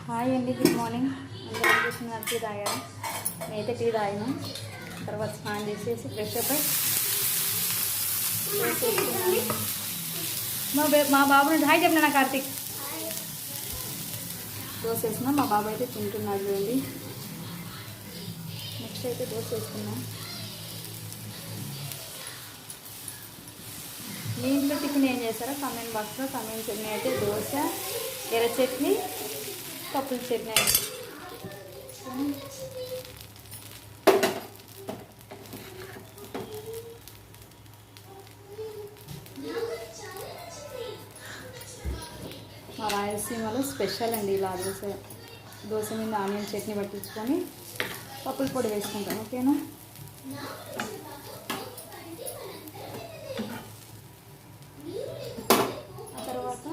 Hi అండి, good morning. అందరూ ఏం చేస్తున్నారు? టీ తాగాను. నేనైతే టీ తాగాను. తర్వాత స్నానం చేసేసి ఫ్రెష్ అప్ మా బాబు నుండి హాయ్ చెప్పిన కార్తీక్. దోశ వేసినా మా బాబు అయితే తింటున్నాడు. చూడండి, నెక్స్ట్ అయితే దోశ వేసుకున్నాం. మీ ఇంట్లో టిఫిన్ ఏం చేస్తారో కామెంట్ బాక్స్లో కామెంట్ చేయండి. అయితే దోశ, ఎర్ర చట్నీ, పప్పుల చట్నీ. మా రాయలసీమలో స్పెషల్ అండి ఇలా దోశ. దోశ మీద ఆనియన్ చట్నీ పట్టించుకొని పప్పుల పొడి వేసుకుంటాం. ఓకేనా? ఆ తర్వాత